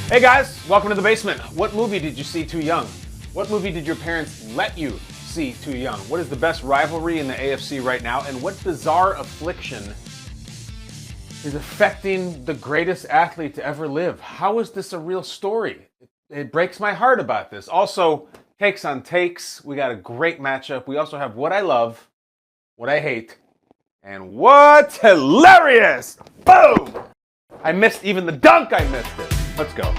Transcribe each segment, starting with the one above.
Hey guys, welcome to the basement. What movie did you see too young? What movie did your parents let you see too young? What is the best rivalry in the AFC right now? And what bizarre affliction is affecting the greatest athlete to ever live? How is this a real story? It breaks my heart about this. Also, takes on takes. We got a great matchup. We also have what I love, what I hate, and what's hilarious. Boom! I missed even the dunk. I missed it. Let's go.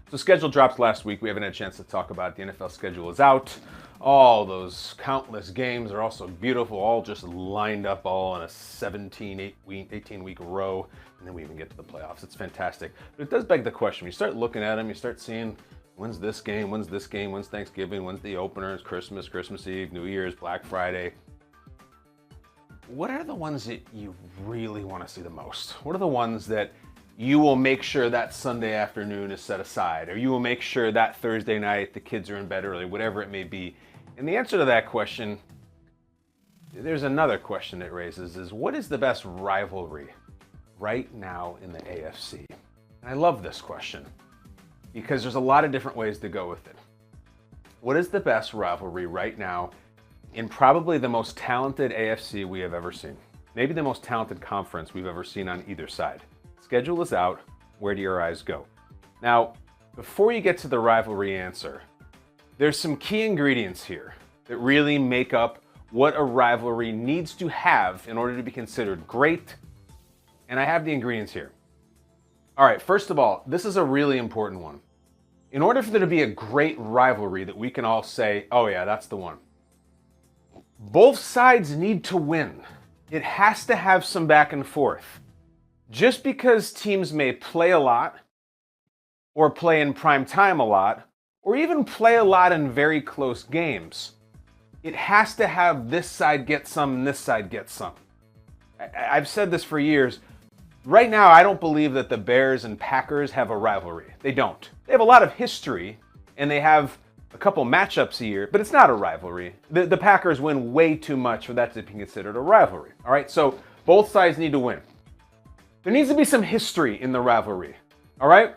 So schedule drops last week. We haven't had a chance to talk about it. The NFL schedule is out. All those countless games are also beautiful, all just lined up all in a 18-week row. And then we even get to the playoffs. It's fantastic. But it does beg the question. You start looking at them, you start seeing when's this game, when's Thanksgiving, when's the opener, it's Christmas Eve, New Year's, Black Friday. What are the ones that you really want to see the most? What are the ones that you will make sure that Sunday afternoon is set aside, or you will make sure that Thursday night the kids are in bed early, whatever it may be? And the answer to that question, there's another question it raises, is what is the best rivalry right now in the AFC? And I love this question because there's a lot of different ways to go with it. What is the best rivalry right now in probably the most talented AFC we have ever seen? Maybe the most talented conference we've ever seen on either side. Schedule is out. Where do your eyes go? Now, before you get to the rivalry answer, there's some key ingredients here that really make up what a rivalry needs to have in order to be considered great. And I have the ingredients here. All right, first of all, this is a really important one. In order for there to be a great rivalry that we can all say, oh yeah, that's the one, both sides need to win. It has to have some back and forth. Just because teams may play a lot, or play in prime time a lot, or even play a lot in very close games, it has to have this side get some and this side get some. I've said this for years. Right now, I don't believe that the Bears and Packers have a rivalry. They don't. They have a lot of history, and they have a couple matchups a year, but it's not a rivalry. The Packers win way too much for that to be considered a rivalry. All right, so both sides need to win. There needs to be some history in the rivalry, all right?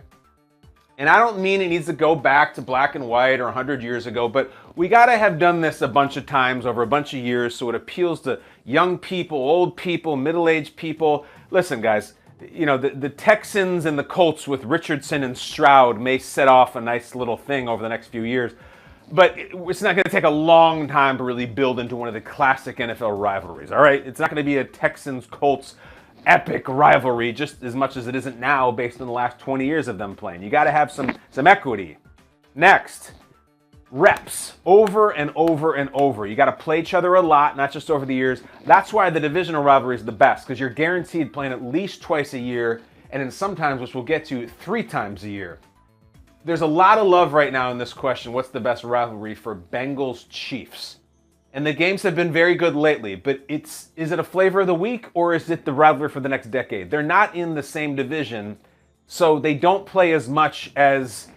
And I don't mean it needs to go back to black and white or 100 years ago, but we gotta have done this a bunch of times over a bunch of years so it appeals to young people, old people, middle-aged people. Listen, guys, you know, the Texans and the Colts with Richardson and Stroud may set off a nice little thing over the next few years, but it's not gonna take a long time to really build into one of the classic NFL rivalries, all right? It's not gonna be a Texans-Colts epic rivalry just as much as it isn't now based on the last 20 years of them playing. You got to have some equity. Next, reps over and over and over. You got to play each other a lot, not just over the years. That's why the divisional rivalry is the best, because you're guaranteed playing at least twice a year, and then sometimes, which we'll get to, 3 times a year. There's a lot of love right now in this question. What's the best rivalry for Bengals-Chiefs? And the games have been very good lately, but is it a flavor of the week, or is it the rivalry for the next decade? They're not in the same division, so they don't play as much as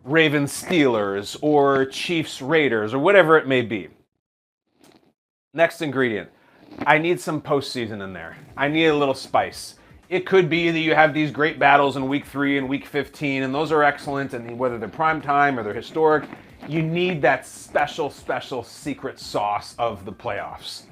Ravens-Steelers or Chiefs-Raiders or whatever it may be. Next ingredient. I need some postseason in there. I need a little spice. It could be that you have these great battles in week 3 and week 15, and those are excellent, and whether they're prime time or they're historic, you need that special secret sauce of the playoffs.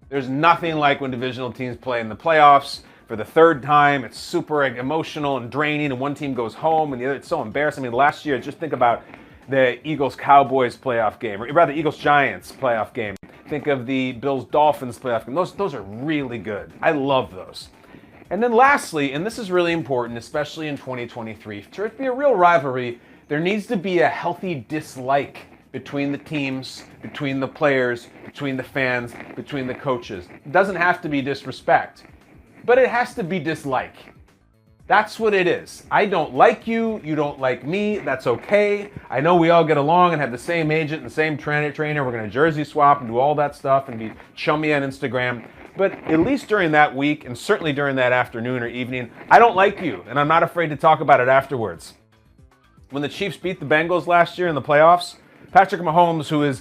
There's nothing like when divisional teams play in the playoffs for the 3rd time. It's super emotional and draining, and one team goes home and the other, it's so embarrassing. I mean, last year, just think about the Eagles-Cowboys playoff game, or rather Eagles-Giants playoff game. Think of the Bills-Dolphins playoff game. Those are really good. I love those. And then lastly, and this is really important, especially in 2023, for it to be a real rivalry, there needs to be a healthy dislike between the teams, between the players, between the fans, between the coaches. It doesn't have to be disrespect, but it has to be dislike. That's what it is. I don't like you, you don't like me, that's okay. I know we all get along and have the same agent and the same trainer. We're gonna jersey swap and do all that stuff and be chummy on Instagram. But at least during that week, and certainly during that afternoon or evening, I don't like you, and I'm not afraid to talk about it afterwards. When the Chiefs beat the Bengals last year in the playoffs, Patrick Mahomes, who is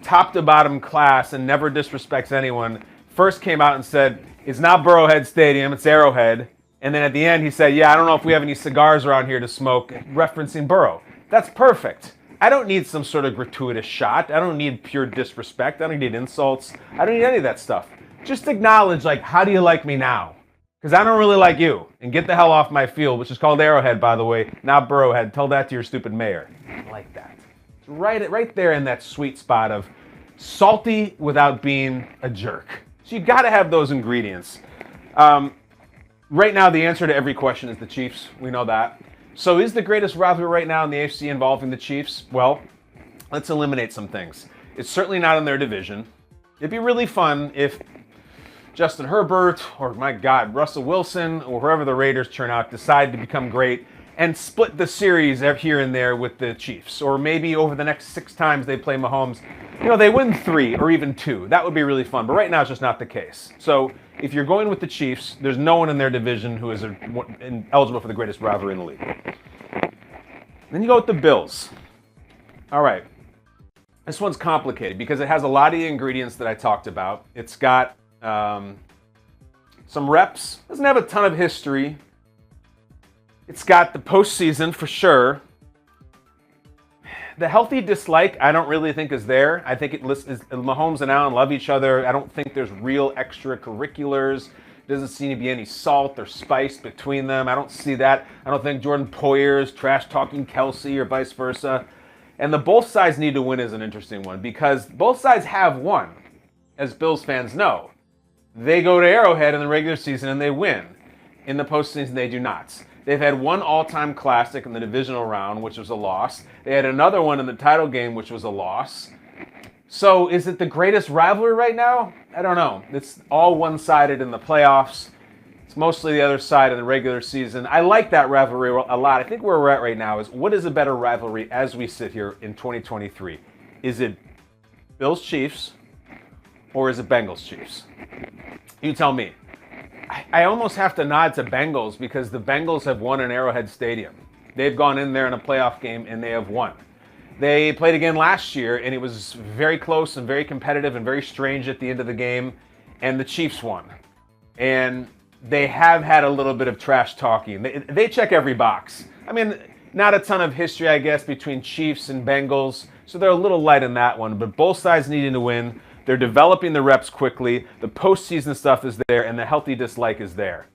top to bottom class and never disrespects anyone, first came out and said, it's not Burrowhead Stadium, it's Arrowhead. And then at the end he said, yeah, I don't know if we have any cigars around here to smoke, referencing Burrow. That's perfect. I don't need some sort of gratuitous shot. I don't need pure disrespect. I don't need insults. I don't need any of that stuff. Just acknowledge, like, how do you like me now? Because I don't really like you. And get the hell off my field, which is called Arrowhead, by the way, not Burrowhead. Tell that to your stupid mayor. I like that. It's right there in that sweet spot of salty without being a jerk. So you got to have those ingredients. Right now, the answer to every question is the Chiefs. We know that. So is the greatest rivalry right now in the AFC involving the Chiefs? Well, let's eliminate some things. It's certainly not in their division. It'd be really fun if Justin Herbert or, my God, Russell Wilson or whoever the Raiders turn out decide to become great and split the series here and there with the Chiefs. Or maybe over the next 6 times they play Mahomes, they win 3 or even 2. That would be really fun. But right now, it's just not the case. So if you're going with the Chiefs, there's no one in their division who is eligible for the greatest rivalry in the league. Then you go with the Bills. All right. This one's complicated because it has a lot of the ingredients that I talked about. It's got some reps. Doesn't have a ton of history. It's got the postseason for sure. The healthy dislike, I don't really think is there. I think Mahomes and Allen love each other. I don't think there's real extracurriculars. Doesn't seem to be any salt or spice between them. I don't see that. I don't think Jordan Poyer's trash-talking Kelsey or vice versa. And the both sides need to win is an interesting one because both sides have won, as Bills fans know. They go to Arrowhead in the regular season and they win. In the postseason, they do not. They've had one all-time classic in the divisional round, which was a loss. They had another one in the title game, which was a loss. So is it the greatest rivalry right now? I don't know. It's all one-sided in the playoffs. It's mostly the other side in the regular season. I like that rivalry a lot. I think where we're at right now is what is a better rivalry as we sit here in 2023? Is it Bills-Chiefs or is it Bengals-Chiefs? You tell me. I almost have to nod to Bengals because the Bengals have won in Arrowhead Stadium. They've gone in there in a playoff game and they have won. They played again last year and it was very close and very competitive and very strange at the end of the game, and the Chiefs won. And they have had a little bit of trash talking. They check every box. I mean, not a ton of history, I guess, between Chiefs and Bengals, so they're a little light in that one, but both sides needing to win. They're developing the reps quickly. The postseason stuff is there, and the healthy dislike is there.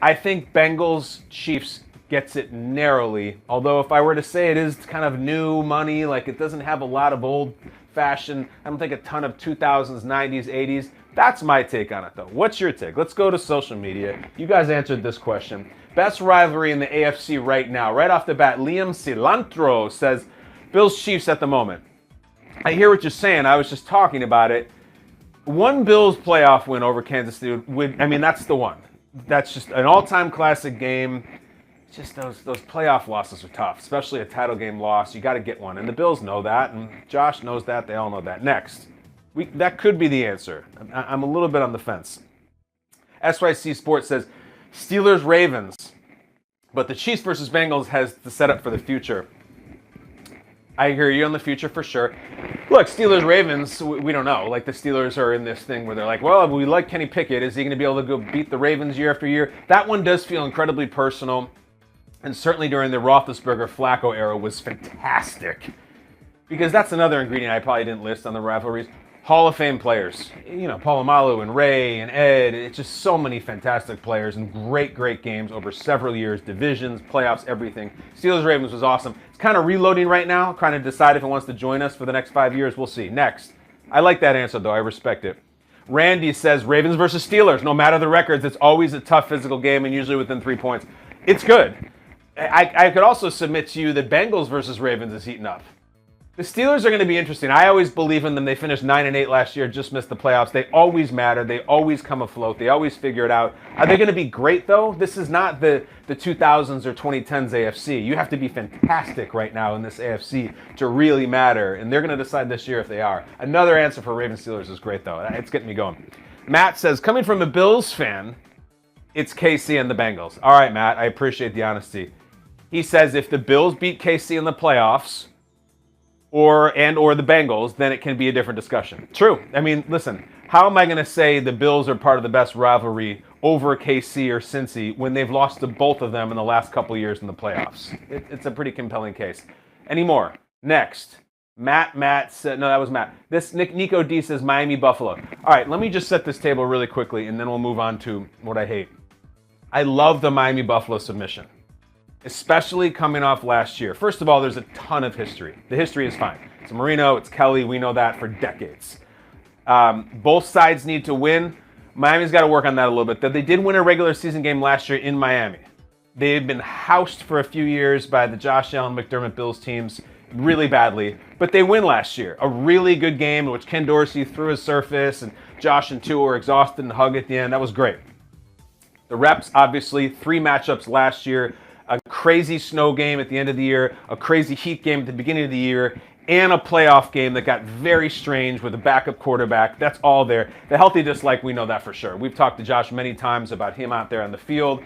I think Bengals-Chiefs gets it narrowly, although if I were to say it is kind of new money, like it doesn't have a lot of old-fashioned, I don't think a ton of 2000s, 90s, 80s. That's my take on it, though. What's your take? Let's go to social media. You guys answered this question. Best rivalry in the AFC right now. Right off the bat, Liam Cilantro says Bills-Chiefs at the moment. I hear what you're saying. I was just talking about it. One Bills playoff win over Kansas City that's the one. That's just an all-time classic game. It's just those playoff losses are tough, especially a title game loss. You got to get one, and the Bills know that, and Josh knows that. They all know that. Next, that could be the answer. I'm a little bit on the fence. SYC Sports says Steelers-Ravens, but the Chiefs versus Bengals has the setup for the future. I hear you on the future for sure. Look, Steelers-Ravens, we don't know. Like, the Steelers are in this thing where they're like, well, we like Kenny Pickett. Is he going to be able to go beat the Ravens year after year? That one does feel incredibly personal. And certainly during the Roethlisberger-Flacco era was fantastic. Because that's another ingredient I probably didn't list on the rivalries. Hall of Fame players. Polamalu and Ray and Ed. It's just so many fantastic players and great, great games over several years. Divisions, playoffs, everything. Steelers-Ravens was awesome. It's kind of reloading right now, trying to decide if it wants to join us for the next 5 years. We'll see. Next. I like that answer, though. I respect it. Randy says Ravens versus Steelers. No matter the records, it's always a tough physical game and usually within 3 points. It's good. I could also submit to you that Bengals versus Ravens is heating up. The Steelers are going to be interesting. I always believe in them. They finished 9-8 last year, just missed the playoffs. They always matter. They always come afloat. They always figure it out. Are they going to be great, though? This is not the 2000s or 2010s AFC. You have to be fantastic right now in this AFC to really matter, and they're going to decide this year if they are. Another answer for Ravens-Steelers is great, though. It's getting me going. Matt says, coming from a Bills fan, it's KC and the Bengals. All right, Matt, I appreciate the honesty. He says if the Bills beat KC in the playoffs, or the Bengals, then it can be a different discussion. True. I mean, listen, how am I going to say the Bills are part of the best rivalry over KC or Cincy when they've lost to both of them in the last couple of years in the playoffs? It's a pretty compelling case. Any more? Next. Matt said, no, that was Matt. This Nico D says Miami Buffalo. All right, let me just set this table really quickly, and then we'll move on to what I hate. I love the Miami Buffalo submission, especially coming off last year. First of all, there's a ton of history. The history is fine. It's Marino, it's Kelly. We know that for decades. Both sides need to win. Miami's got to work on that a little bit. They did win a regular season game last year in Miami. They've been housed for a few years by the Josh Allen, McDermott Bills teams really badly, but they win last year. A really good game in which Ken Dorsey threw his surface and Josh and Tua were exhausted and hugged at the end. That was great. The reps, obviously, 3 matchups last year, a crazy snow game at the end of the year, a crazy heat game at the beginning of the year, and a playoff game that got very strange with a backup quarterback. That's all there. The healthy dislike, we know that for sure. We've talked to Josh many times about him out there on the field.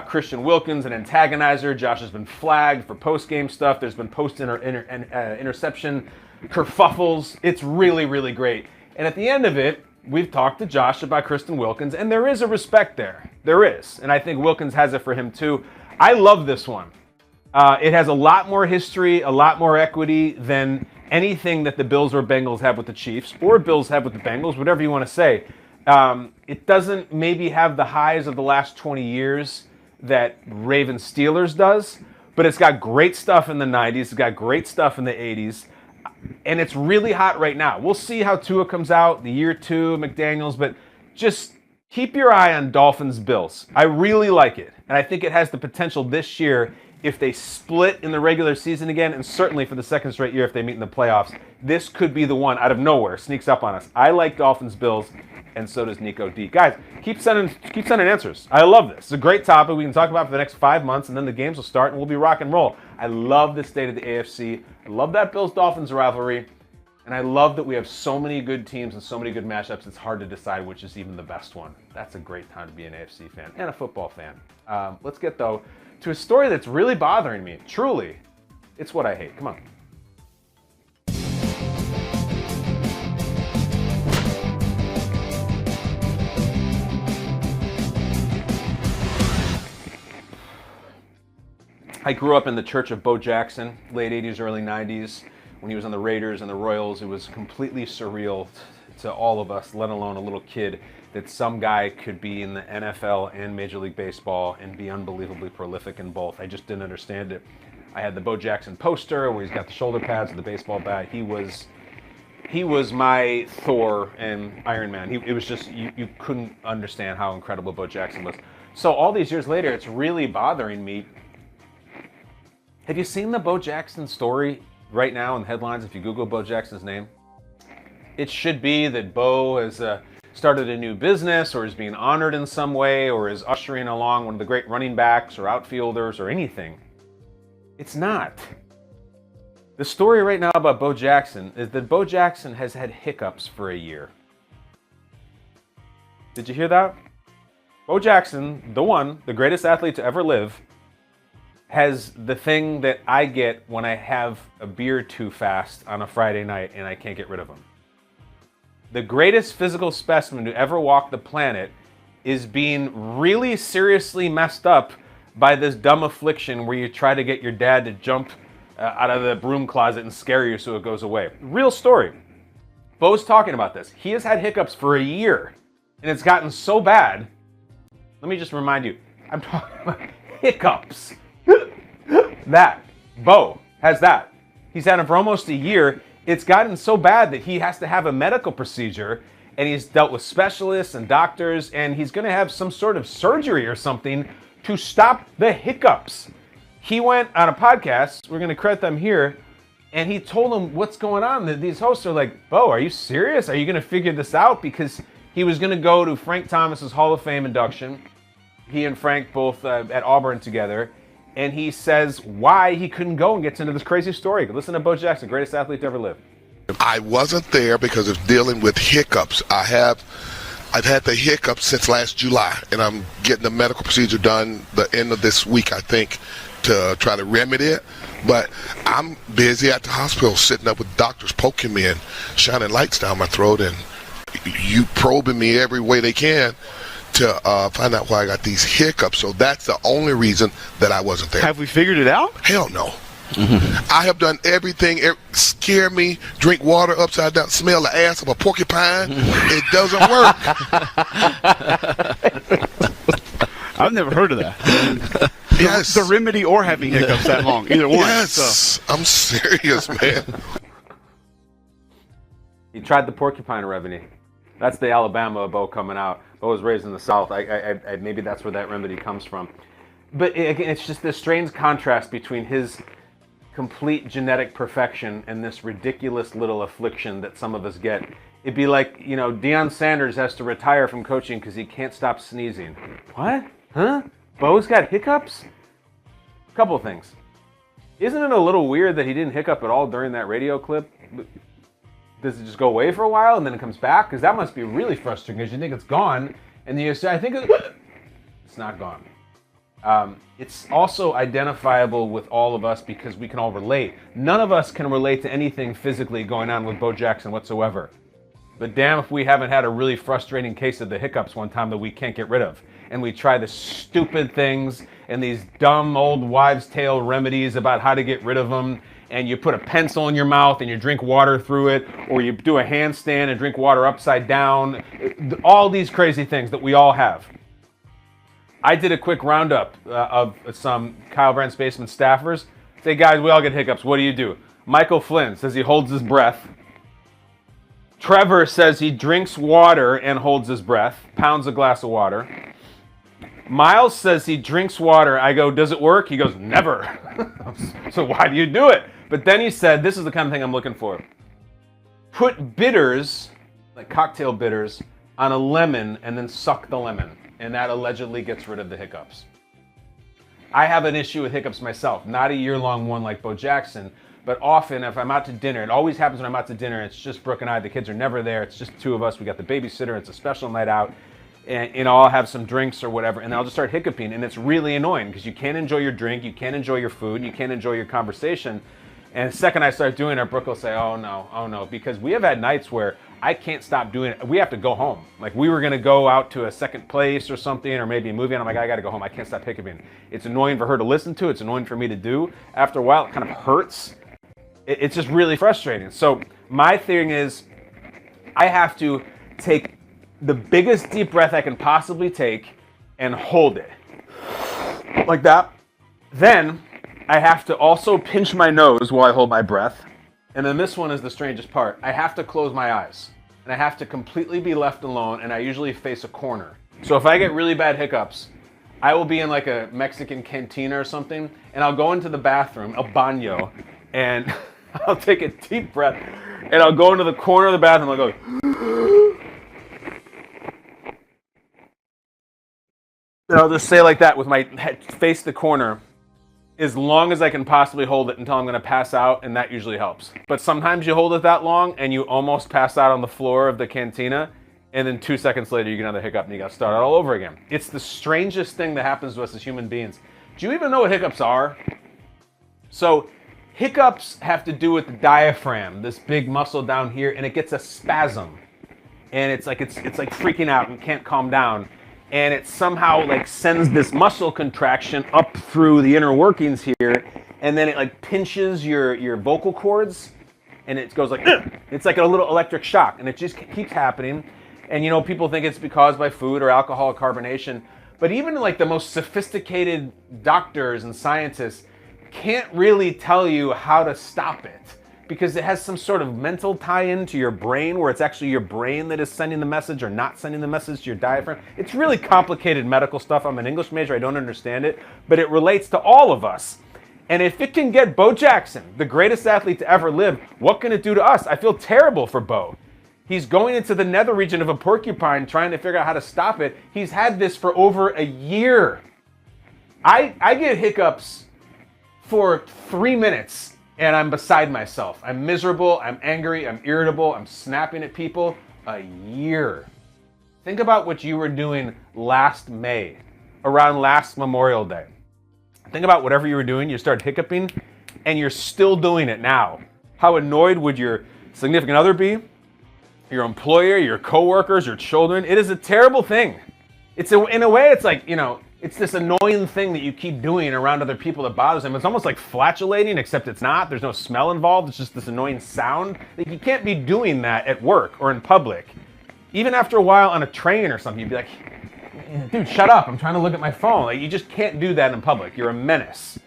Christian Wilkins, an antagonizer. Josh has been flagged for post-game stuff. There's been post-interception kerfuffles. It's really, really great. And at the end of it, we've talked to Josh about Christian Wilkins, and there is a respect there. There is. And I think Wilkins has it for him too. I love this one. It has a lot more history, a lot more equity than anything that the Bills or Bengals have with the Chiefs, or Bills have with the Bengals, whatever you want to say. It doesn't maybe have the highs of the last 20 years that Ravens Steelers does, but it's got great stuff in the 90s, it's got great stuff in the 80s, and it's really hot right now. We'll see how Tua comes out, the year 2, McDaniels, but just keep your eye on Dolphins Bills. I really like it, and I think it has the potential this year if they split in the regular season again, and certainly for the second straight year if they meet in the playoffs. This could be the one out of nowhere, sneaks up on us. I like Dolphins Bills, and so does Nico D. Guys, keep sending answers. I love this. It's a great topic we can talk about for the next 5 months, and then the games will start, and we'll be rock and roll. I love the state of the AFC. I love that Bills-Dolphins rivalry, and I love that we have so many good teams and so many good matchups, it's hard to decide which is even the best one. That's a great time to be an AFC fan and a football fan. Let's get, though, to a story that's really bothering me. Truly, it's what I hate. Come on. I grew up in the church of Bo Jackson, late 80s, early 90s. When he was on the Raiders and the Royals, it was completely surreal to all of us, let alone a little kid, that some guy could be in the NFL and Major League Baseball and be unbelievably prolific in both. I just didn't understand it. I had the Bo Jackson poster where he's got the shoulder pads and the baseball bat. He was my Thor and Iron Man. It was just, you couldn't understand how incredible Bo Jackson was. So all these years later, it's really bothering me. Have you seen the Bo Jackson story right now in the headlines if you Google Bo Jackson's name? It should be that Bo has started a new business or is being honored in some way or is ushering along one of the great running backs or outfielders or anything. It's not. The story right now about Bo Jackson is that Bo Jackson has had hiccups for a year. Did you hear that? Bo Jackson, the greatest athlete to ever live, has the thing that I get when I have a beer too fast on a Friday night and I can't get rid of them. The greatest physical specimen to ever walk the planet is being really seriously messed up by this dumb affliction where you try to get your dad to jump out of the broom closet and scare you so it goes away. Real story. Bo's talking about this. He has had hiccups for a year, and it's gotten so bad. Let me just remind you, I'm talking about hiccups. That. Bo has that. He's had it for almost a year. It's gotten so bad that he has to have a medical procedure, and he's dealt with specialists and doctors, and he's going to have some sort of surgery or something to stop the hiccups. He went on a podcast, we're going to credit them here, and he told them what's going on. These hosts are like, Bo, are you serious? Are you going to figure this out? Because he was going to go to Frank Thomas's Hall of Fame induction. He and Frank both at Auburn together. And he says why he couldn't go and gets into this crazy story. Listen to Bo Jackson, greatest athlete to ever live. I wasn't there because of dealing with hiccups. I've had the hiccups since last July, and I'm getting the medical procedure done the end of this week, I think, to try to remedy it. But I'm busy at the hospital sitting up with doctors poking me and shining lights down my throat and you probing me every way they can to find out why I got these hiccups. So that's the only reason that I wasn't there. Have we figured it out? Hell no. I have done everything. Scare me, drink water upside down, smell the ass of a porcupine. It doesn't work. I've never heard of that. Yes. The remedy or having hiccups that long, either one. Yes, So. I'm serious, man. He tried the porcupine remedy. That's the Alabama Bo coming out. Bo was raised in the South. I maybe that's where that remedy comes from. But again, it's just this strange contrast between his complete genetic perfection and this ridiculous little affliction that some of us get. It'd be like, Deion Sanders has to retire from coaching because he can't stop sneezing. What? Huh? Bo's got hiccups? Couple of things. Isn't it a little weird that he didn't hiccup at all during that radio clip? Does it just go away for a while and then it comes back? Because that must be really frustrating because you think it's gone and you say, I think it's not gone. It's also identifiable with all of us because we can all relate. None of us can relate to anything physically going on with Bo Jackson whatsoever. But damn if we haven't had a really frustrating case of the hiccups one time that we can't get rid of. And we try the stupid things and these dumb old wives' tale remedies about how to get rid of them. And you put a pencil in your mouth and you drink water through it, or you do a handstand and drink water upside down. All these crazy things that we all have. I did a quick roundup of some Kyle Brandt's basement staffers. Say, guys, we all get hiccups. What do? Michael Flynn says he holds his breath. Trevor says he drinks water and holds his breath, pounds a glass of water. Miles says he drinks water. I go, does it work? He goes, never. So why do you do it? But then he said, this is the kind of thing I'm looking for. Put bitters, like cocktail bitters, on a lemon and then suck the lemon. And that allegedly gets rid of the hiccups. I have an issue with hiccups myself. Not a year-long one like Bo Jackson, but often if I'm out to dinner, it always happens when I'm out to dinner, it's just Brooke and I, the kids are never there, it's just the two of us, we got the babysitter, it's a special night out, and I'll have some drinks or whatever, and I'll just start hiccuping, and it's really annoying because you can't enjoy your drink, you can't enjoy your food, you can't enjoy your conversation. And the second I start doing it, Brooke will say, oh no, because we have had nights where I can't stop doing it. We have to go home. Like we were gonna go out to a second place or something, or maybe a movie, and I'm like, I gotta go home. I can't stop hiccuping. It's annoying for her to listen to. It's annoying for me to do. After a while, it kind of hurts. It's just really frustrating. So my thing is, I have to take the biggest deep breath I can possibly take and hold it. Like that. Then I have to also pinch my nose while I hold my breath. And then this one is the strangest part. I have to close my eyes. And I have to completely be left alone, and I usually face a corner. So if I get really bad hiccups, I will be in like a Mexican cantina or something, and I'll go into the bathroom, el baño, and I'll take a deep breath, and I'll go into the corner of the bathroom, I'll go, and I'll just say like that with my head face the corner, as long as I can possibly hold it until I'm going to pass out, and that usually helps. But sometimes you hold it that long, and you almost pass out on the floor of the cantina, and then 2 seconds later you get another hiccup, and you got to start all over again. It's the strangest thing that happens to us as human beings. Do you even know what hiccups are? So hiccups have to do with the diaphragm, this big muscle down here, and it gets a spasm. And it's like freaking out and can't calm down. And it somehow like sends this muscle contraction up through the inner workings here, and then it like pinches your vocal cords, and it goes like, ugh! It's like a little electric shock, and it just keeps happening. And people think it's caused by food or alcohol or carbonation, but even like the most sophisticated doctors and scientists can't really tell you how to stop it, because it has some sort of mental tie-in to your brain where it's actually your brain that is sending the message or not sending the message to your diaphragm. It's really complicated medical stuff. I'm an English major, I don't understand it, but it relates to all of us. And if it can get Bo Jackson, the greatest athlete to ever live, what can it do to us? I feel terrible for Bo. He's going into the nether region of a porcupine trying to figure out how to stop it. He's had this for over a year. I get hiccups for 3 minutes and I'm beside myself. I'm miserable, I'm angry, I'm irritable, I'm snapping at people. A year. Think about what you were doing last May, around last Memorial Day. Think about whatever you were doing, you start hiccuping, and you're still doing it now. How annoyed would your significant other be? Your employer, your coworkers, your children? It is a terrible thing. In a way, it's like, it's this annoying thing that you keep doing around other people that bothers them. It's almost like flatulating, except it's not. There's no smell involved. It's just this annoying sound. Like, you can't be doing that at work or in public. Even after a while on a train or something, you'd be like, dude, shut up. I'm trying to look at my phone. Like, you just can't do that in public. You're a menace.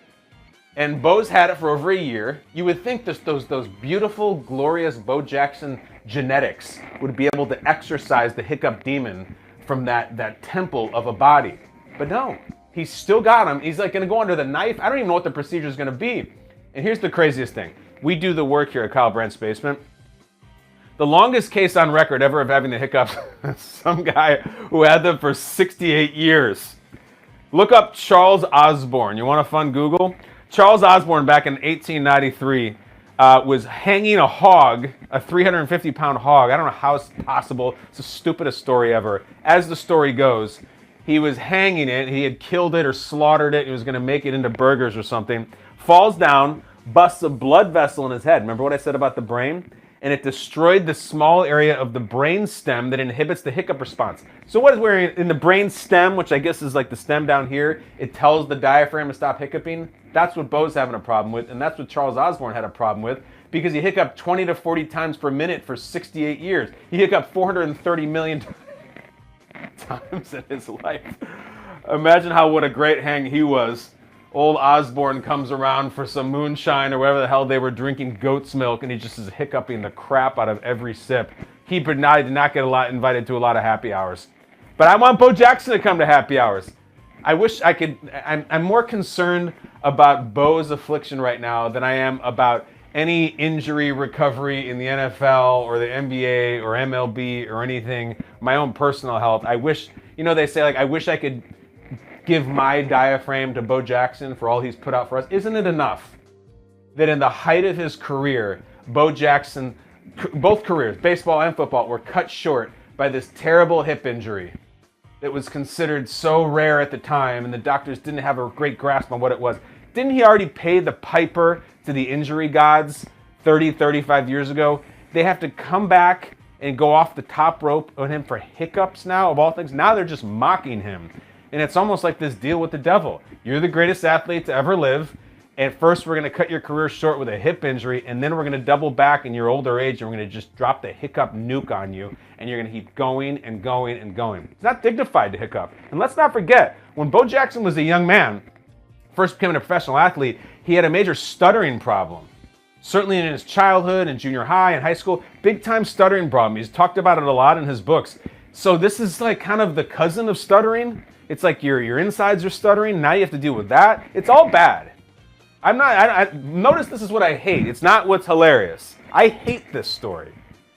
And Bo's had it for over a year. You would think those beautiful, glorious Bo Jackson genetics would be able to exorcise the hiccup demon from that temple of a body. But no, he's still got him. He's like going to go under the knife. I don't even know what the procedure is going to be. And here's the craziest thing. We do the work here at Kyle Brandt's Basement. The longest case on record ever of having the hiccups, some guy who had them for 68 years. Look up Charles Osborne. You want a fun Google? Charles Osborne, back in 1893, was hanging a hog, a 350-pound hog. I don't know how it's possible. It's the stupidest story ever. As the story goes, he was hanging it. He had killed it or slaughtered it. He was going to make it into burgers or something. Falls down, busts a blood vessel in his head. Remember what I said about the brain? And it destroyed the small area of the brain stem that inhibits the hiccup response. So what is wearing in the brain stem, which I guess is like the stem down here, it tells the diaphragm to stop hiccuping. That's what Bo's having a problem with, and that's what Charles Osborne had a problem with, because he hiccuped 20 to 40 times per minute for 68 years. He hiccuped 430 million times in his life. Imagine what a great hang he was. Old Osborne comes around for some moonshine or whatever the hell they were drinking, goat's milk, and he just is hiccuping the crap out of every sip. He did not get invited to a lot of happy hours. But I want Bo Jackson to come to happy hours. I wish I could. I'm more concerned about Bo's affliction right now than I am about any injury recovery in the NFL or the NBA or MLB or anything, my own personal health. I wish, they say, like, I wish I could give my diaphragm to Bo Jackson for all he's put out for us. Isn't it enough that in the height of his career, Bo Jackson, both careers, baseball and football, were cut short by this terrible hip injury that was considered so rare at the time, and the doctors didn't have a great grasp on what it was. Didn't he already pay the piper to the injury gods 35 years ago? They have to come back and go off the top rope on him for hiccups now, of all things. Now they're just mocking him. And it's almost like this deal with the devil. You're the greatest athlete to ever live. At first, we're going to cut your career short with a hip injury, and then we're going to double back in your older age, and we're going to just drop the hiccup nuke on you, and you're going to keep going and going and going. It's not dignified to hiccup. And let's not forget, when Bo Jackson was a young man, first becoming a professional athlete, he had a major stuttering problem. Certainly in his childhood and junior high and high school, big-time stuttering problem. He's talked about it a lot in his books. So this is like kind of the cousin of stuttering. It's like your insides are stuttering. Now you have to deal with that. It's all bad. Notice this is what I hate. It's not what's hilarious. I hate this story.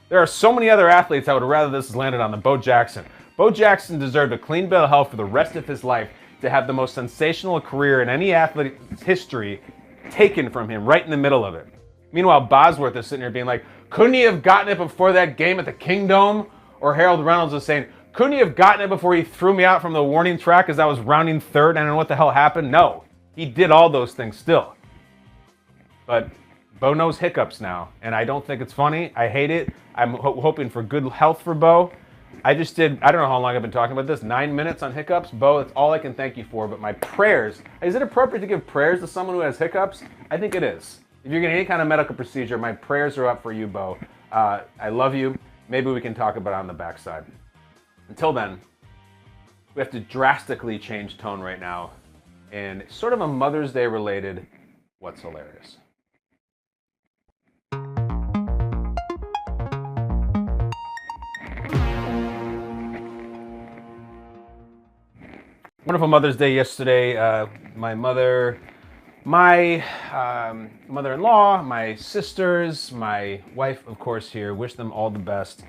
There are so many other athletes I would rather this has landed on than Bo Jackson. Bo Jackson deserved a clean bill of health for the rest of his life to have the most sensational career in any athlete's history taken from him right in the middle of it. Meanwhile, Bosworth is sitting here being like, couldn't he have gotten it before that game at the Kingdome? Or Harold Reynolds is saying, couldn't he have gotten it before he threw me out from the warning track as I was rounding third and I don't know what the hell happened? No, he did all those things still. But Bo knows hiccups now, and I don't think it's funny. I hate it. I'm hoping for good health for Bo. I don't know how long I've been talking about this, 9 minutes on hiccups. Bo, that's all I can thank you for, but my prayers, is it appropriate to give prayers to someone who has hiccups? I think it is. If you're getting any kind of medical procedure, my prayers are up for you, Bo. I love you. Maybe we can talk about it on the backside. Until then, we have to drastically change tone right now, and sort of a Mother's Day related What's Hilarious. Wonderful Mother's Day yesterday. My mother-in-law, my sisters, my wife, of course, here, wish them all the best.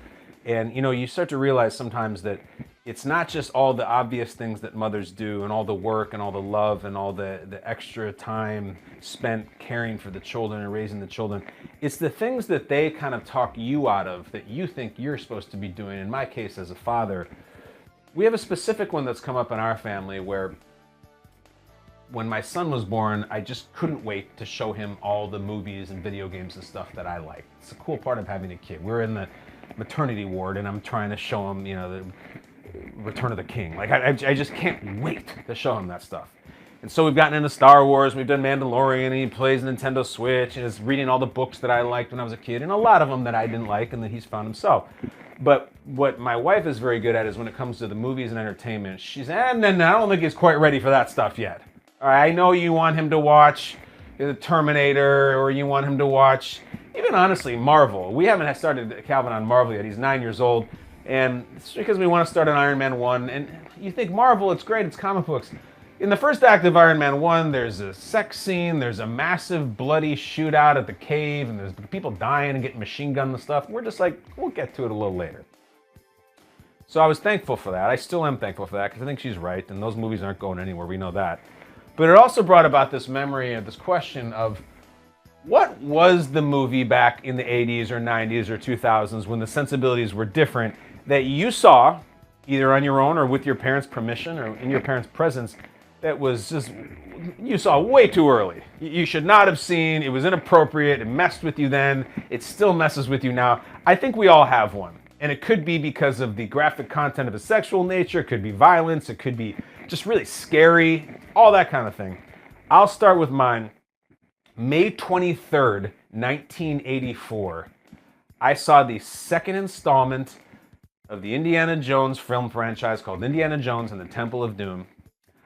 And, you start to realize sometimes that it's not just all the obvious things that mothers do and all the work and all the love and all the extra time spent caring for the children and raising the children. It's the things that they kind of talk you out of that you think you're supposed to be doing. In my case, as a father, we have a specific one that's come up in our family where when my son was born, I just couldn't wait to show him all the movies and video games and stuff that I like. It's a cool part of having a kid. We're in the maternity ward, and I'm trying to show him, the Return of the King. Like, I just can't wait to show him that stuff. And so we've gotten into Star Wars, we've done Mandalorian, and he plays Nintendo Switch, and is reading all the books that I liked when I was a kid, and a lot of them that I didn't like, and that he's found himself. But what my wife is very good at is when it comes to the movies and entertainment, she's, no, I don't think he's quite ready for that stuff yet. All right, I know you want him to watch The Terminator, or you want him to watch, even honestly, Marvel. We haven't started Calvin on Marvel yet. He's 9 years old, and it's because we want to start on Iron Man 1. And you think Marvel, it's great, it's comic books. In the first act of Iron Man 1, there's a sex scene, there's a massive bloody shootout at the cave, and there's people dying and getting machine gunned and stuff. We're just like, we'll get to it a little later. So I was thankful for that. I still am thankful for that, because I think she's right, and those movies aren't going anywhere, we know that. But it also brought about this memory of this question of, what was the movie back in the 80s or 90s or 2000s when the sensibilities were different that you saw, either on your own or with your parents' permission or in your parents' presence, that was just, you saw way too early. You should not have seen, it was inappropriate, it messed with you then, it still messes with you now. I think we all have one. And it could be because of the graphic content of a sexual nature, it could be violence, it could be just really scary, all that kind of thing. I'll start with mine. May 23rd, 1984, I saw the second installment of the Indiana Jones film franchise called Indiana Jones and the Temple of Doom.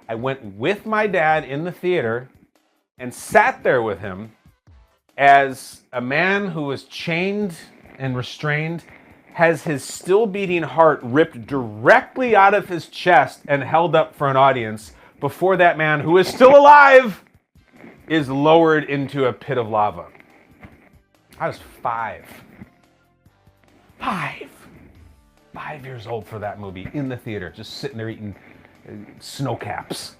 I went with my dad in the theater and sat there with him as a man who was chained and restrained has his still beating heart ripped directly out of his chest and held up for an audience before that man, who is still alive, is lowered into a pit of lava. I was 5 years old for that movie, in the theater, just sitting there eating snow caps.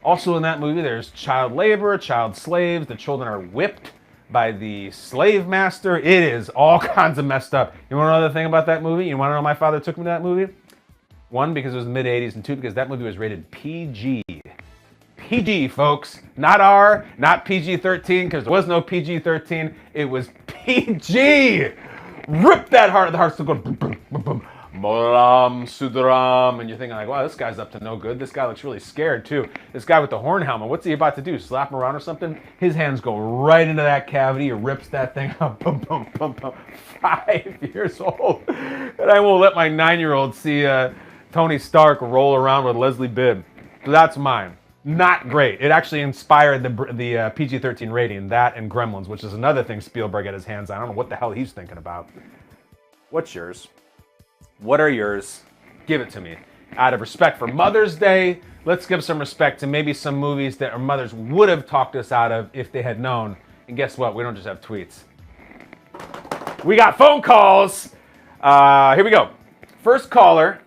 Also in that movie, there's child labor, child slaves. The children are whipped by the slave master. It is all kinds of messed up. You want to know another thing about that movie? You want to know my father took me to that movie? 1, because it was the mid-80s, and 2, because that movie was rated PG. PG, folks. Not R, not PG-13, because there was no PG-13. It was PG! Rip that heart. The heart's still going boom, boom, boom, boom. Balaam, Sudaram, and you're thinking like, wow, this guy's up to no good. This guy looks really scared too. This guy with the horn helmet, what's he about to do? Slap him around or something? His hands go right into that cavity. He rips that thing up. Boom, boom, boom, boom. 5 years old. And I won't let my 9-year-old see Tony Stark roll around with Leslie Bibb. So that's mine. Not great. It actually inspired the PG-13 rating, that and Gremlins, which is another thing Spielberg had his hands on. I don't know what the hell he's thinking about. What's yours? What are yours? Give it to me. Out of respect for Mother's Day, let's give some respect to maybe some movies that our mothers would have talked us out of if they had known. And guess what? We don't just have tweets. We got phone calls. Here we go. First caller.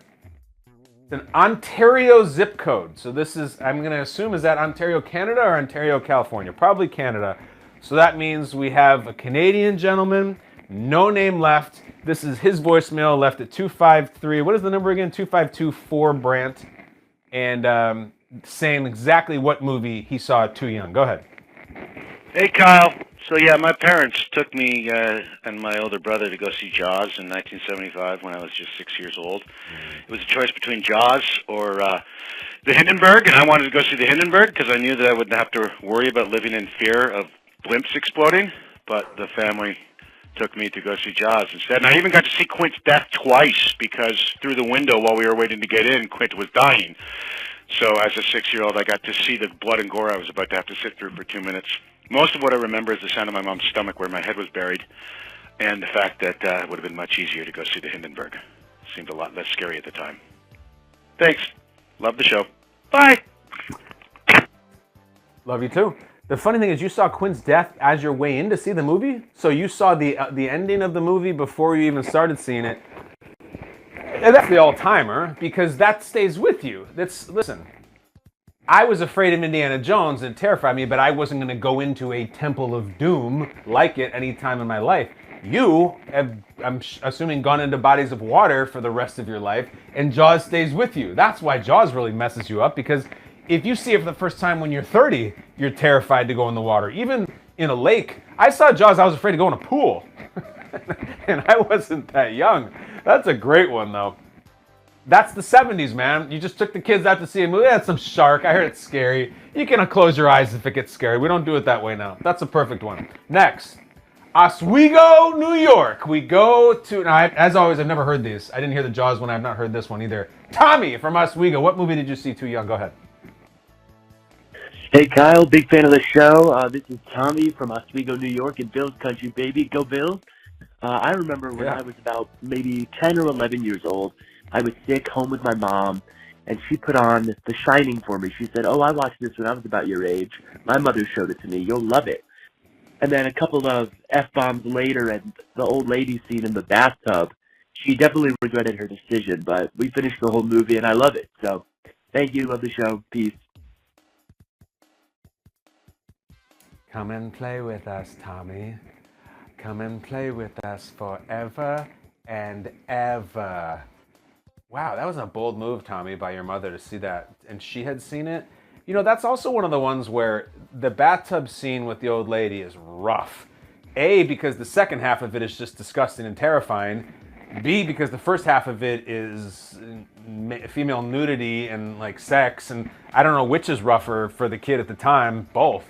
It's an Ontario zip code. So this is, I'm going to assume, is that Ontario, Canada or Ontario, California? Probably Canada. So that means we have a Canadian gentleman, no name left. This is his voicemail left at 253. What is the number again? 2524 Brandt. And saying exactly what movie he saw too young. Go ahead. Hey, Kyle. So, yeah, my parents took me and my older brother to go see Jaws in 1975 when I was just 6 years old. It was a choice between Jaws or the Hindenburg, and I wanted to go see the Hindenburg because I knew that I wouldn't have to worry about living in fear of blimps exploding, but the family took me to go see Jaws instead. And I even got to see Quint's death twice because through the window while we were waiting to get in, Quint was dying. So as a 6-year-old, I got to see the blood and gore I was about to have to sit through for 2 minutes. Most of what I remember is the sound of my mom's stomach where my head was buried and the fact that it would have been much easier to go see the Hindenburg. Seemed a lot less scary at the time. Thanks. Love the show. Bye. Love you too. The funny thing is you saw Quint's death as your way in to see the movie? So you saw the ending of the movie before you even started seeing it. And that's the all-timer, because that stays with you. Listen, I was afraid of Indiana Jones and it terrified me, but I wasn't going to go into a Temple of Doom like it any time in my life. You have, I'm assuming, gone into bodies of water for the rest of your life, and Jaws stays with you. That's why Jaws really messes you up, because if you see it for the first time when you're 30, you're terrified to go in the water. Even in a lake. I saw Jaws, I was afraid to go in a pool. And I wasn't that young. That's a great one, though. That's the 70s, man. You just took the kids out to see a movie. That's some shark. I heard it's scary. You can close your eyes if it gets scary. We don't do it that way now. That's a perfect one. Next. Oswego, New York. We go to, now, as always, I've never heard these. I didn't hear the Jaws one. I've not heard this one either. Tommy from Oswego. What movie did you see too young? Go ahead. Hey, Kyle. Big fan of the show. This is Tommy from Oswego, New York, and Bills Country, baby. Go Bills. I remember when I was about maybe 10 or 11 years old, I was sick home with my mom, and she put on The Shining for me. She said, oh, I watched this when I was about your age. My mother showed it to me. You'll love it. And then a couple of F-bombs later and the old lady scene in the bathtub, she definitely regretted her decision, but we finished the whole movie, and I love it. So thank you. Love the show. Peace. Come and play with us, Tommy. Come and play with us forever and ever. Wow, that was a bold move, Tommy, by your mother to see that. And she had seen it. You know, that's also one of the ones where the bathtub scene with the old lady is rough. A, because the second half of it is just disgusting and terrifying. B, because the first half of it is female nudity and like sex. And I don't know which is rougher for the kid at the time. Both.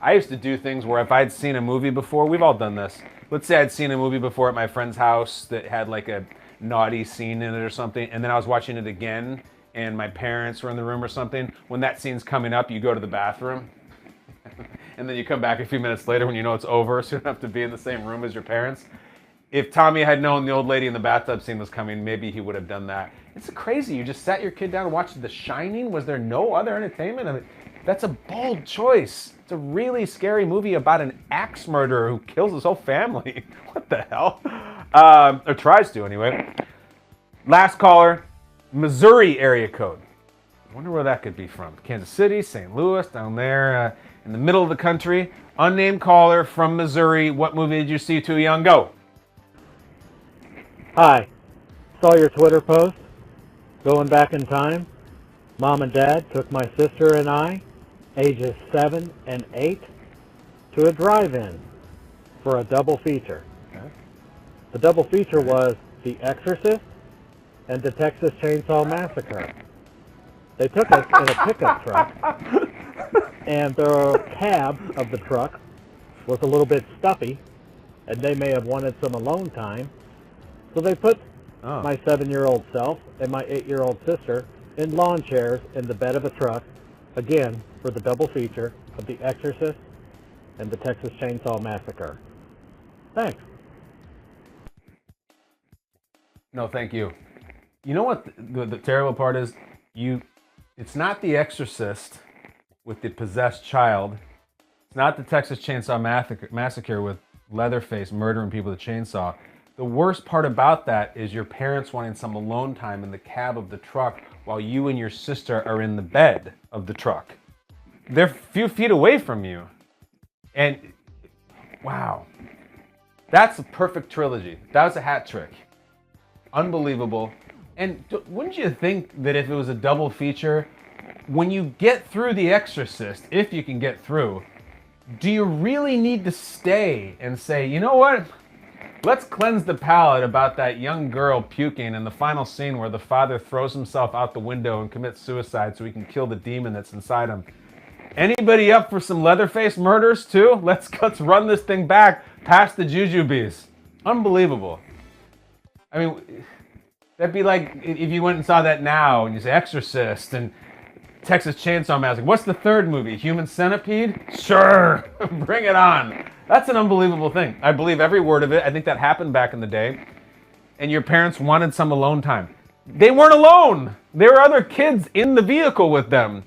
I used to do things where if I'd seen a movie before, we've all done this. Let's say I'd seen a movie before at my friend's house that had like a naughty scene in it or something, and then I was watching it again, and my parents were in the room or something. When that scene's coming up, you go to the bathroom, and then you come back a few minutes later when you know it's over, so you don't have to be in the same room as your parents. If Tommy had known the old lady in the bathtub scene was coming, maybe he would have done that. It's crazy. You just sat your kid down and watched The Shining? Was there no other entertainment? I mean, that's a bold choice. It's a really scary movie about an axe murderer who kills his whole family. What the hell? Or tries to, anyway. Last caller, Missouri area code. I wonder where that could be from. Kansas City, St. Louis, down there in the middle of the country. Unnamed caller from Missouri. What movie did you see too young? Go. Hi. Saw your Twitter post. Going back in time, Mom and Dad took my sister and I, ages 7 and 8, to a drive-in for a double feature. Okay. The double feature was The Exorcist and the Texas Chainsaw Massacre. They took us in a pickup truck, and the cab of the truck was a little bit stuffy, and they may have wanted some alone time, so they put my 7-year-old self and my 8-year-old sister in lawn chairs in the bed of a truck, again, for the double feature of The Exorcist and the Texas Chainsaw Massacre. Thanks. No, thank you. You know what the terrible part is? It's not The Exorcist with the possessed child. It's not the Texas Chainsaw Massacre with Leatherface murdering people with a chainsaw. The worst part about that is your parents wanting some alone time in the cab of the truck while you and your sister are in the bed of the truck. They're a few feet away from you. And, wow. That's a perfect trilogy. That was a hat trick. Unbelievable. And wouldn't you think that if it was a double feature, when you get through The Exorcist, if you can get through, do you really need to stay and say, you know what? Let's cleanse the palate about that young girl puking in the final scene where the father throws himself out the window and commits suicide so he can kill the demon that's inside him. Anybody up for some Leatherface murders too? Let's run this thing back past the jujubes. Unbelievable. I mean, that'd be like if you went and saw that now and you say Exorcist and Texas Chainsaw Massacre. What's the third movie? Human Centipede? Sure, bring it on. That's an unbelievable thing. I believe every word of it. I think that happened back in the day. And your parents wanted some alone time. They weren't alone. There were other kids in the vehicle with them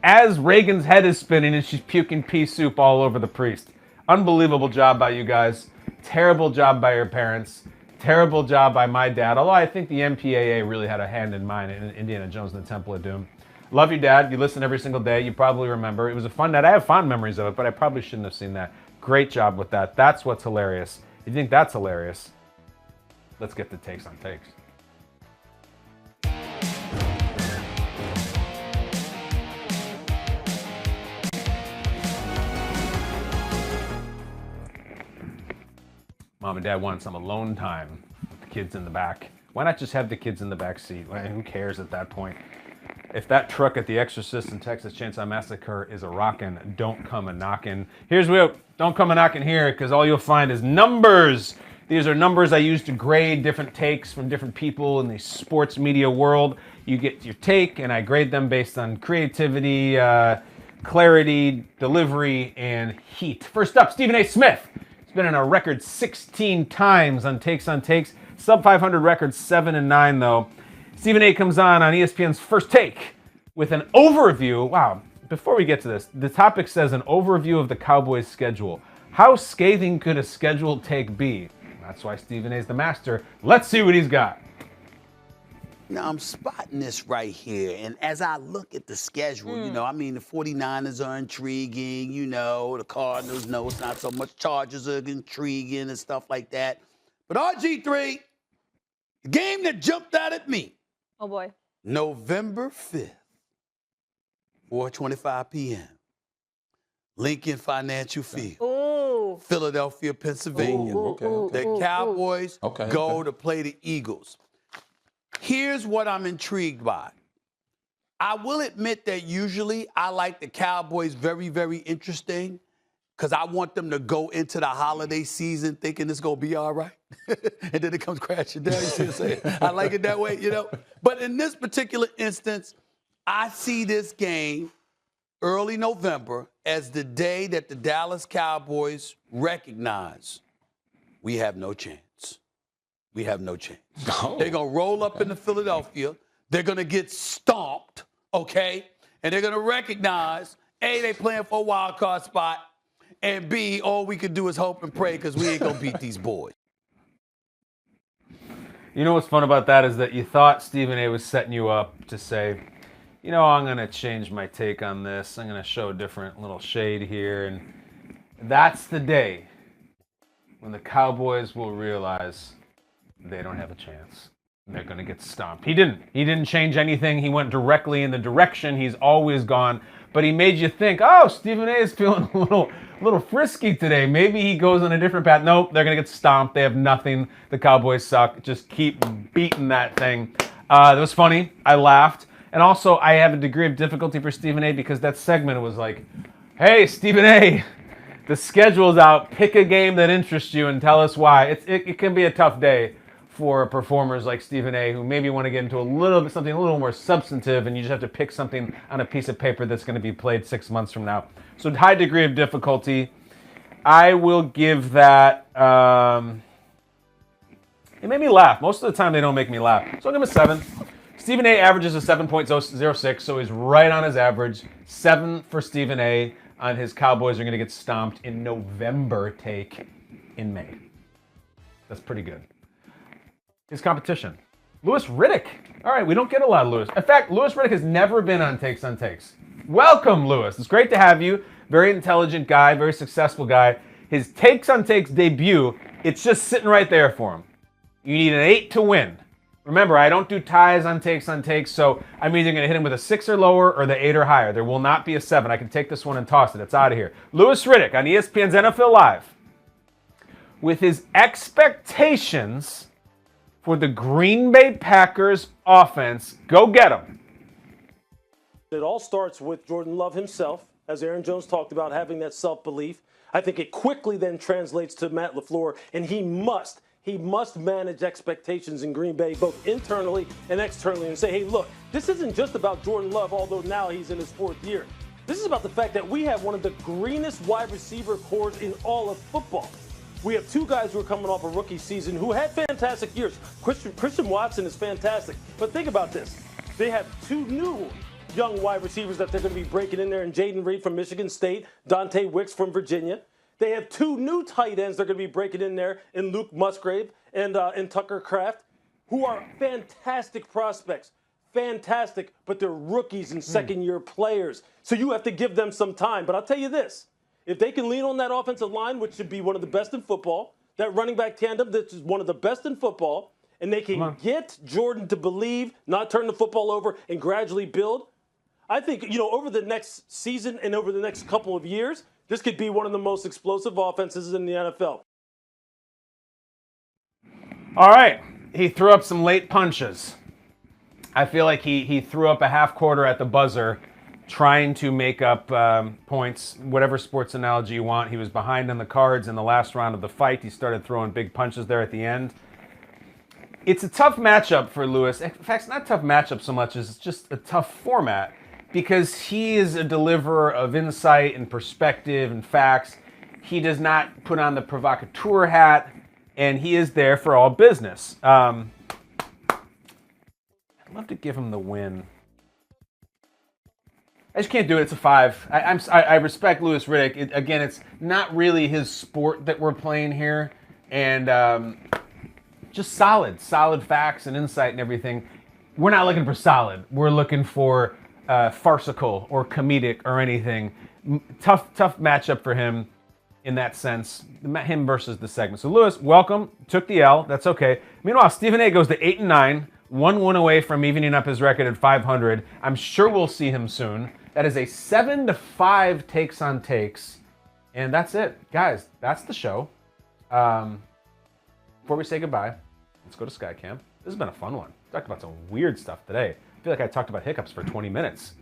as Reagan's head is spinning and she's puking pea soup all over the priest. Unbelievable job by you guys. Terrible job by your parents. Terrible job by my dad. Although I think the MPAA really had a hand in mine in Indiana Jones and the Temple of Doom. Love you, Dad. You listen every single day. You probably remember. It was a fun night. I have fond memories of it, but I probably shouldn't have seen that. Great job with that. That's what's hilarious. If you think that's hilarious, let's get the takes on takes. Mom and Dad want some alone time with the kids in the back. Why not just have the kids in the back seat? Who cares at that point? If that truck at The Exorcist and Texas Chainsaw Massacre is a rockin', don't come a knockin'. Here's what, don't come a knockin' here, because all you'll find is numbers. These are numbers I use to grade different takes from different people in the sports media world. You get your take, and I grade them based on creativity, clarity, delivery, and heat. First up, Stephen A. Smith. He's been in a record 16 times on Takes on Takes. Sub 500 record, 7 and 9 though. Stephen A. comes on ESPN's First Take with an overview. Wow, before we get to this, the topic says an overview of the Cowboys' schedule. How scathing could a scheduled take be? That's why Stephen A. is the master. Let's see what he's got. Now, I'm spotting this right here, and as I look at the schedule, the 49ers are intriguing, the Cardinals, no, it's not so much. Chargers are intriguing and stuff like that. But RG3, the game that jumped out at me. Oh, boy. November 5th, 4:25 p.m., Lincoln Financial Field, Ooh. Philadelphia, Pennsylvania. The Cowboys go to play the Eagles. Here's what I'm intrigued by. I will admit that usually I like the Cowboys very, very interesting because I want them to go into the holiday season thinking it's going to be all right. And then it comes crashing down. You see what I'm saying? I like it that way, But in this particular instance, I see this game early November as the day that the Dallas Cowboys recognize we have no chance. We have no chance. They're going to roll up into Philadelphia. They're going to get stomped, okay? And they're going to recognize, A, they playing for a wild card spot, and B, all we can do is hope and pray because we ain't going to beat these boys. You know what's fun about that is that you thought Stephen A. was setting you up to say, I'm going to change my take on this. I'm going to show a different little shade here. And that's the day when the Cowboys will realize they don't have a chance. They're going to get stomped. He didn't change anything. He went directly in the direction he's always gone. But he made you think, Stephen A. is feeling a little frisky today. Maybe he goes on a different path. Nope, they're going to get stomped. They have nothing. The Cowboys suck. Just keep beating that thing. It was funny. I laughed. And also, I have a degree of difficulty for Stephen A. because that segment was like, hey, Stephen A., the schedule's out. Pick a game that interests you and tell us why. It can be a tough day for performers like Stephen A. who maybe want to get into something a little more substantive, and you just have to pick something on a piece of paper that's going to be played 6 months from now. So high degree of difficulty. I will give that. It made me laugh. Most of the time they don't make me laugh. So I'll give him a 7. Stephen A. averages a 7.06, so he's right on his average. 7 for Stephen A. on his Cowboys are going to get stomped in November take in May. That's pretty good. His competition, Louis Riddick. All right, we don't get a lot of Louis. In fact, Louis Riddick has never been on Takes on Takes. Welcome, Louis. It's great to have you. Very intelligent guy, very successful guy. His Takes on Takes debut, it's just sitting right there for him. You need an 8 to win. Remember, I don't do ties on Takes, so I'm either going to hit him with a 6 or lower or the 8 or higher. There will not be a 7. I can take this one and toss it. It's out of here. Louis Riddick on ESPN's NFL Live with his expectations for the Green Bay Packers offense. Go get them. It all starts with Jordan Love himself, as Aaron Jones talked about, having that self-belief. I think it quickly then translates to Matt LaFleur, and he must manage expectations in Green Bay, both internally and externally, and say, hey, look, this isn't just about Jordan Love, although now he's in his 4th year. This is about the fact that we have one of the greenest wide receiver cores in all of football. We have 2 guys who are coming off a rookie season who had fantastic years. Christian Watson is fantastic. But think about this. They have 2 new young wide receivers that they're going to be breaking in there, and Jaden Reed from Michigan State, Dante Wicks from Virginia. They have 2 new tight ends they're going to be breaking in there, in Luke Musgrave and Tucker Kraft, who are fantastic prospects. Fantastic, but they're rookies and second-year players. So you have to give them some time. But I'll tell you this. If they can lean on that offensive line, which should be one of the best in football, that running back tandem, that is one of the best in football, and they can get Jordan to believe, not turn the football over, and gradually build, I think, over the next season and over the next couple of years, this could be one of the most explosive offenses in the NFL. All right. He threw up some late punches. I feel like he threw up a half quarter at the buzzer trying to make up points, whatever sports analogy you want. He was behind on the cards in the last round of the fight. He started throwing big punches there at the end. It's a tough matchup for Lewis. In fact, it's not a tough matchup so much as it's just a tough format because he is a deliverer of insight and perspective and facts. He does not put on the provocateur hat, and he is there for all business. I'd love to give him the win. I just can't do it. It's a 5. I respect Louis Riddick. Again, it's not really his sport that we're playing here, and just solid facts and insight and everything. We're not looking for solid. We're looking for farcical or comedic or anything. Tough matchup for him in that sense. Him versus the segment. So Louis, welcome. Took the L. That's okay. Meanwhile, Stephen A goes to 8-9, 1 win away from evening up his record at 500. I'm sure we'll see him soon. That is a 7-5 takes on takes. And that's it. Guys, that's the show. Before we say goodbye, let's go to Skycam. This has been a fun one. Talked about some weird stuff today. I feel like I talked about hiccups for 20 minutes.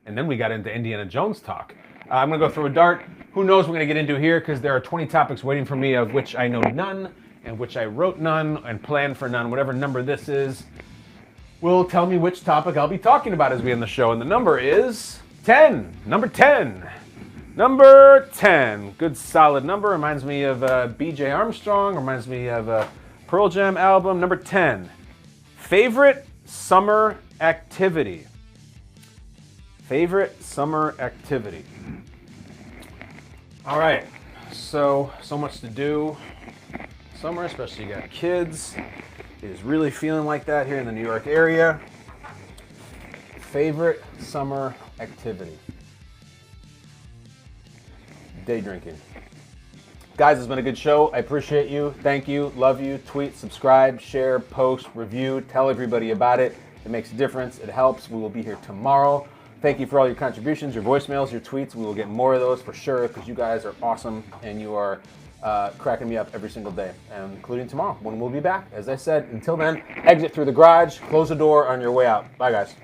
And then we got into Indiana Jones talk. I'm going to go through a dart. Who knows what we're going to get into here because there are 20 topics waiting for me of which I know none and which I wrote none and planned for none. Whatever number this is will tell me which topic I'll be talking about as we end the show. And the number is 10. Number 10. Number 10. Good solid number. Reminds me of B.J. Armstrong. Reminds me of a Pearl Jam album. Number 10. Favorite summer activity. Favorite summer activity. All right. So much to do. Summer, especially you got kids. It is really feeling like that here in the New York area. Favorite summer activity. Day drinking. Guys, it's been a good show. I appreciate you. Thank you. Love you. Tweet, subscribe, share, post, review. Tell everybody about it. It makes a difference. It helps. We will be here tomorrow. Thank you for all your contributions, your voicemails, your tweets. We will get more of those for sure because you guys are awesome and you are cracking me up every single day, including tomorrow when we'll be back. As I said, until then, exit through the garage, close the door on your way out. Bye, guys.